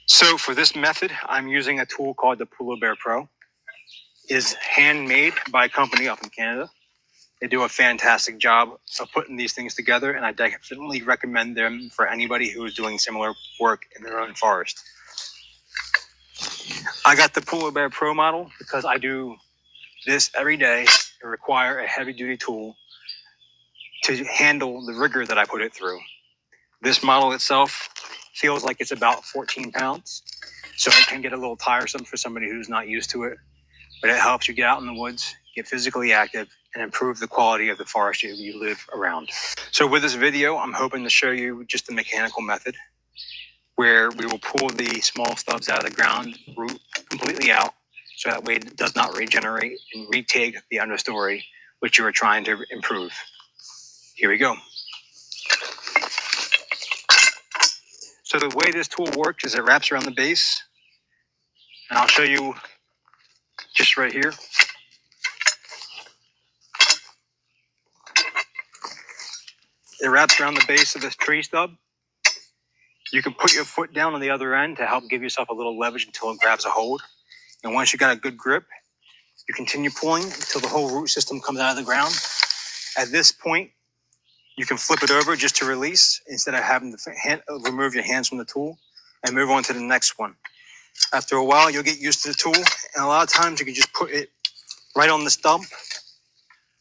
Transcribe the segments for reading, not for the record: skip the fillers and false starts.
So for this method, I'm using a tool called the Pullerbear Pro. It is handmade by a company up in Canada. They do a fantastic job of putting these things together, and I definitely recommend them for anybody who is doing similar work in their own forest. I got the Pullerbear Pro model because I do this every day and require a heavy-duty tool to handle the rigor that I put it through. This model itself feels like it's about 14 pounds, so it can get a little tiresome for somebody who's not used to it, but it helps you get out in the woods, get physically active, and improve the quality of the forest you live around. So with this video, I'm hoping to show you just the mechanical method where we will pull the small stubs out of the ground root completely out, so that way it does not regenerate and retake the understory, which you are trying to improve. Here we go. So the way this tool works is it wraps around the base, and I'll show you just right here. It wraps around the base of this tree stub. You can put your foot down on the other end to help give yourself a little leverage until it grabs a hold. And once you got a good grip, you continue pulling until the whole root system comes out of the ground. At this point, you can flip it over just to release instead of having to remove your hands from the tool and move on to the next one. After a while, you'll get used to the tool, and a lot of times you can just put it right on the stump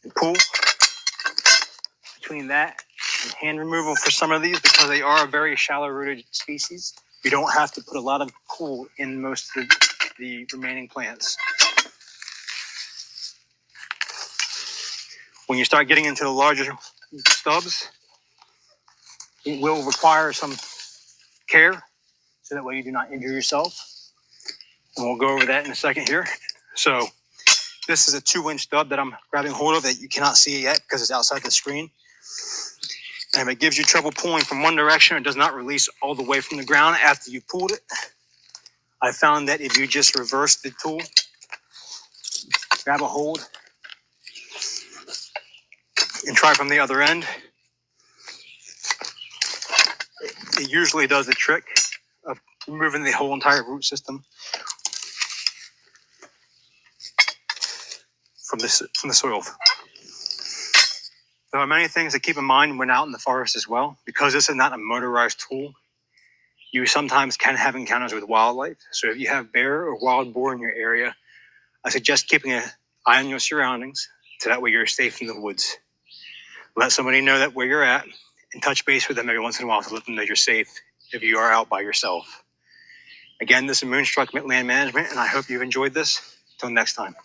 and pull. Between that and hand removal for some of these, because they are a very shallow rooted species, you don't have to put a lot of pull in most of the remaining plants. When you start getting into the larger stubs, it will require some care so that way you do not injure yourself. And we'll go over that in a second here. So this is a 2-inch stub that I'm grabbing hold of that you cannot see yet because it's outside the screen. And if it gives you trouble pulling from one direction, it does not release all the way from the ground after you pulled it. I found that if you just reverse the tool, grab a hold, and try from the other end, it usually does the trick of removing the whole entire root system from the soil. There are many things to keep in mind when out in the forest as well. Because this is not a motorized tool, you sometimes can have encounters with wildlife. So if you have bear or wild boar in your area, I suggest keeping an eye on your surroundings so that way you're safe in the woods. Let somebody know that where you're at and touch base with them every once in a while to let them know you're safe if you are out by yourself. Again, this is Moonstruck Land Management, and I hope you've enjoyed this. Until next time.